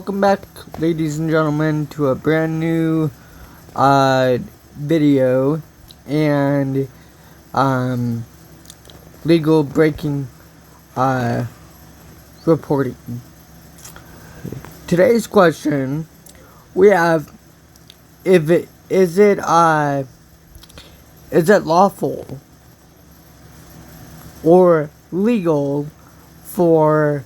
welcome back, ladies and gentlemen, to a brand new video and legal breaking reporting. Today's question we have: is it lawful or legal for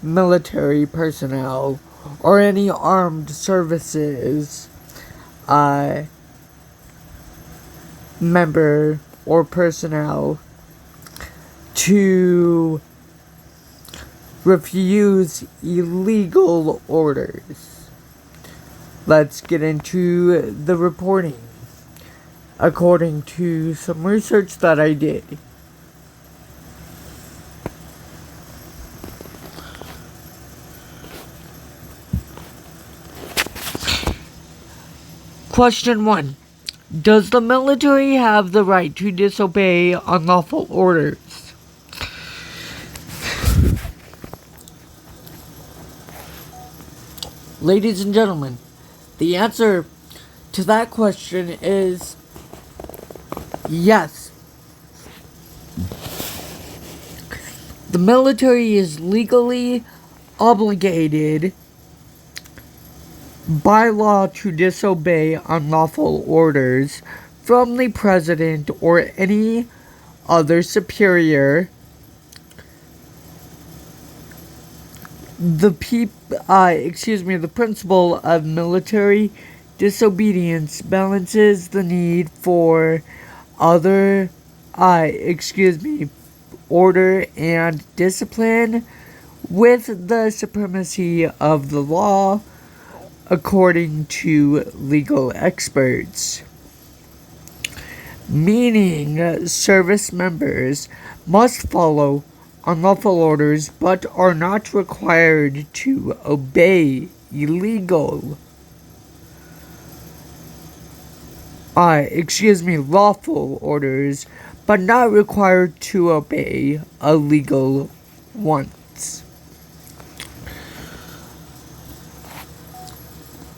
military personnel or any armed services member or personnel to refuse illegal orders? Let's get into the reporting. According to some research that I did, Question 1. Does the military have the right to disobey unlawful orders? Ladies and gentlemen, the answer to that question is yes. The military is legally obligated by law to disobey unlawful orders from the president or any other superior. The principle of military disobedience balances the need for order and discipline with the supremacy of the law, according to legal experts. Meaning, service members must follow unlawful orders but are not required to obey lawful orders, but not required to obey illegal ones.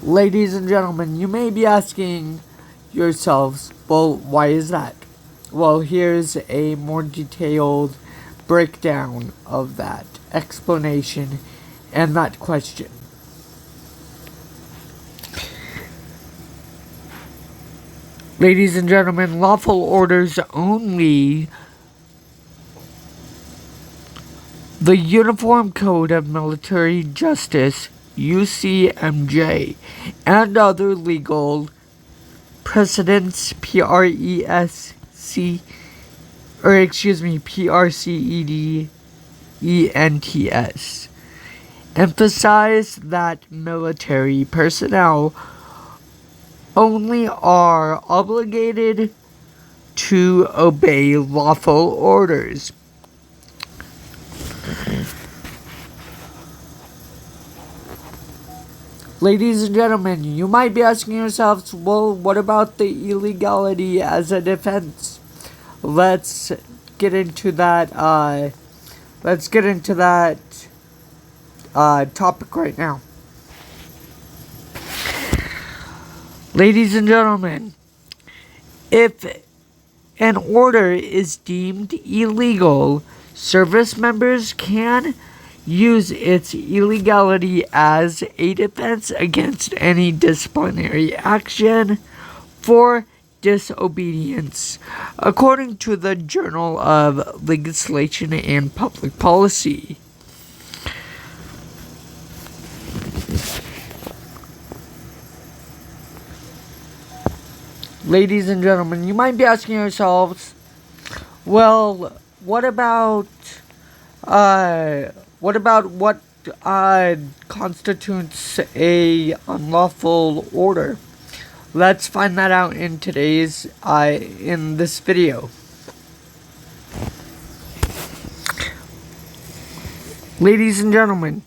Ladies and gentlemen, you may be asking yourselves, well, why is that? Well, here's a more detailed breakdown of that explanation and that question. Ladies and gentlemen, lawful orders only. The Uniform Code of Military Justice, UCMJ, and other legal precedents, PRCEDENTS, emphasize that military personnel only are obligated to obey lawful orders. Ladies and gentlemen, you might be asking yourselves, well, what about the illegality as a defense? Let's get into that topic right now. Ladies and gentlemen, if an order is deemed illegal, service members can use its illegality as a defense against any disciplinary action for disobedience, according to the Journal of Legislation and Public Policy. Ladies and gentlemen, you might be asking yourselves, well, what about what constitutes a unlawful order? Let's find that out in this video. Ladies and gentlemen,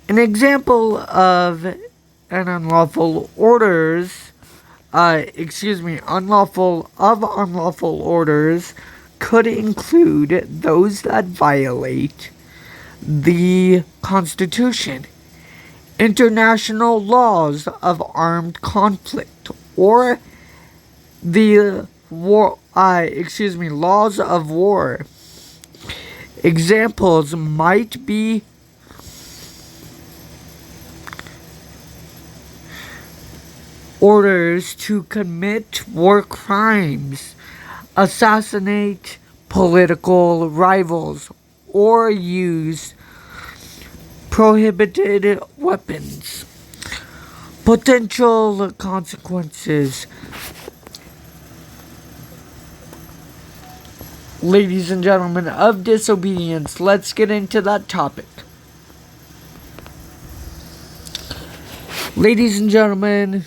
an example of an unlawful orders unlawful orders could include those that violate the Constitution, international laws of armed conflict, or the laws of war. Examples might be orders to commit war crimes, assassinate political rivals, or use prohibited weapons. Potential consequences. Ladies and gentlemen, of disobedience, let's get into that topic. Ladies and gentlemen,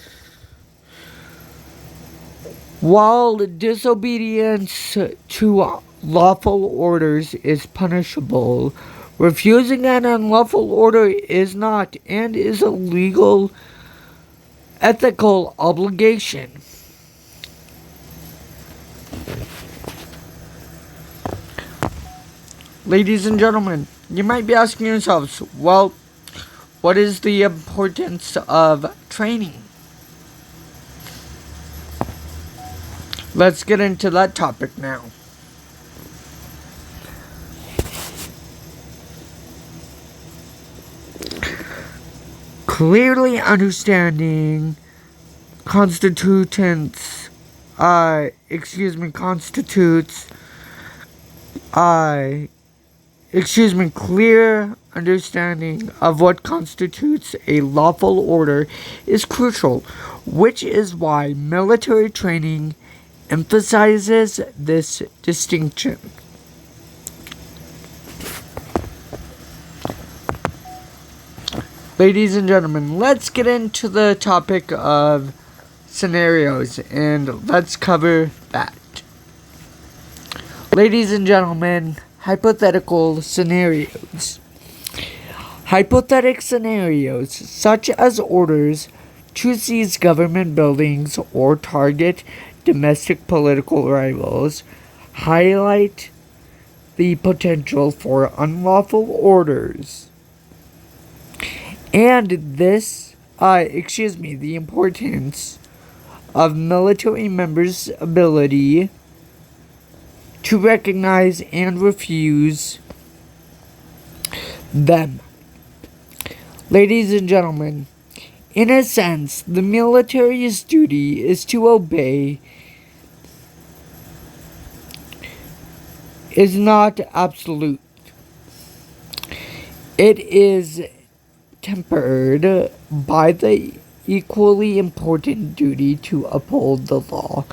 while disobedience to lawful orders is punishable, refusing an unlawful order is not, and is a legal, ethical obligation. Ladies and gentlemen, you might be asking yourselves, well, what is the importance of training? Let's get into that topic now. Clearly understanding constitutes clear understanding of what constitutes a lawful order is crucial, which is why military training emphasizes this distinction. Ladies and gentlemen, let's get into the topic of scenarios, and let's cover that. Ladies and gentlemen, hypothetical scenarios. Hypothetical scenarios, such as orders to seize government buildings or target domestic political rivals, highlight the potential for unlawful orders. And the importance of military members' ability to recognize and refuse them. Ladies and gentlemen, in a sense, the military's duty is to obey, is not absolute. It is tempered by the equally important duty to uphold the law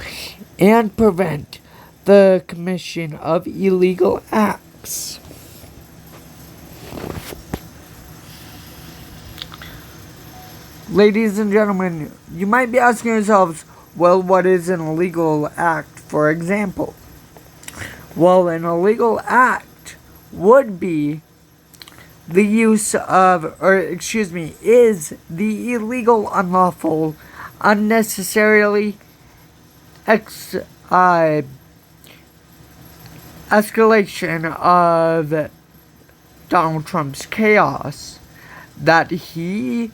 and prevent the commission of illegal acts. Ladies and gentlemen, you might be asking yourselves, well, what is an illegal act, for example? Well, an illegal act would be the use of, is the illegal, unlawful, unnecessarily escalation of Donald Trump's chaos that he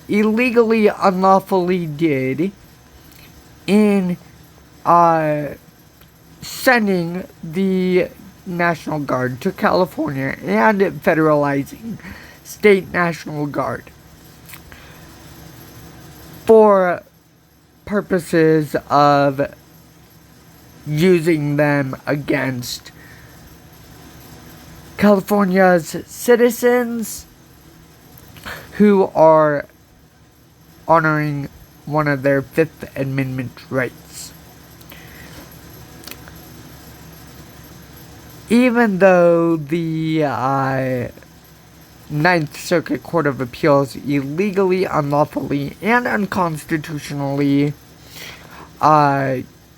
illegally, unlawfully did in sending the National Guard to California and federalizing state National Guard for purposes of using them against California's citizens who are honoring one of their Fifth Amendment rights. Even though the Ninth Circuit Court of Appeals illegally, unlawfully, and unconstitutionally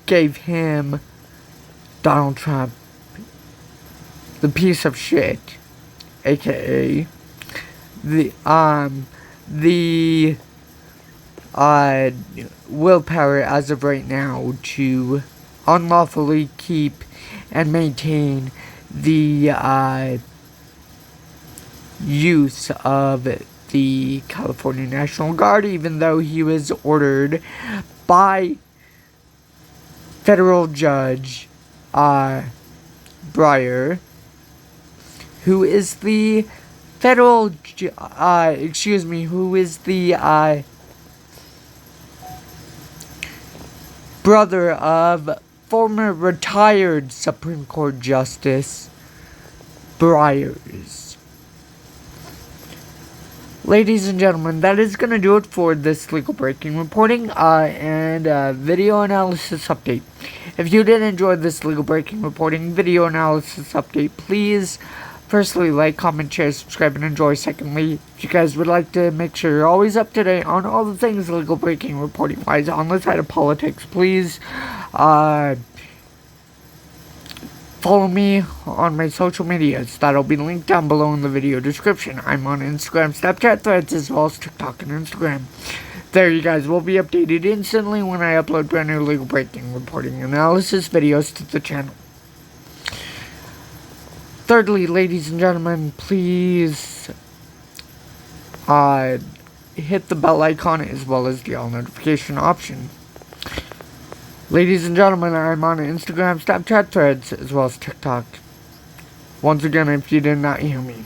gave him, Donald Trump, the piece of shit, aka the willpower as of right now to unlawfully keep and maintain the use of the California National Guard, even though he was ordered by federal judge Breyer, who is the brother of former retired Supreme Court Justice Breyers. Ladies and gentlemen, that is going to do it for this legal breaking reporting and video analysis update. If you did enjoy this legal breaking reporting video analysis update, please firstly like, comment, share, subscribe, and enjoy. Secondly, if you guys would like to make sure you're always up to date on all the things legal breaking reporting wise on the side of politics, please follow me on my social medias. That'll be linked down below in the video description. I'm on Instagram, Snapchat, Threads, as well as TikTok and Instagram. There, you guys will be updated instantly when I upload brand new legal breaking reporting analysis videos to the channel. Thirdly, ladies and gentlemen, please hit the bell icon as well as the all notification option. Ladies and gentlemen, I'm on Instagram, Snapchat, Threads, as well as TikTok. Once again, if you did not hear me.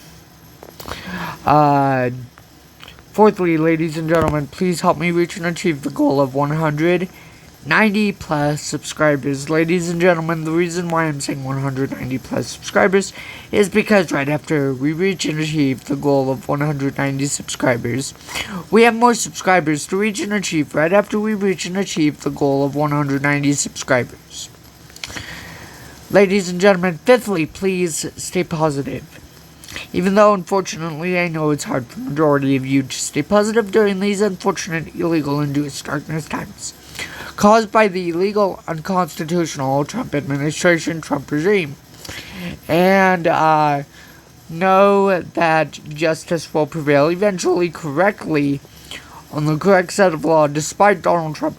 Fourthly, ladies and gentlemen, please help me reach and achieve the goal of 190 plus subscribers. Ladies and gentlemen, the reason why I'm saying 190 plus subscribers is because right after we reach and achieve the goal of 190 subscribers, we have more subscribers to reach and achieve right after we reach and achieve the goal of 190 subscribers. Ladies and gentlemen, fifthly, please stay positive. Even though, unfortunately, I know it's hard for the majority of you to stay positive during these unfortunate, illegal-induced darkness times caused by the illegal, unconstitutional Trump administration, Trump regime. And know that justice will prevail eventually correctly on the correct side of law despite Donald Trump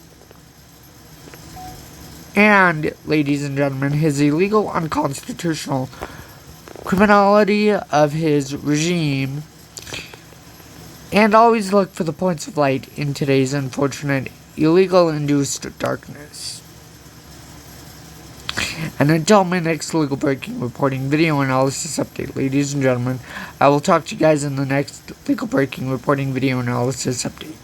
and, ladies and gentlemen, his illegal, unconstitutional criminality of his regime. And always look for the points of light in today's unfortunate illegal-induced darkness. And until my next legal breaking reporting video analysis update, ladies and gentlemen, I will talk to you guys in the next legal breaking reporting video analysis update.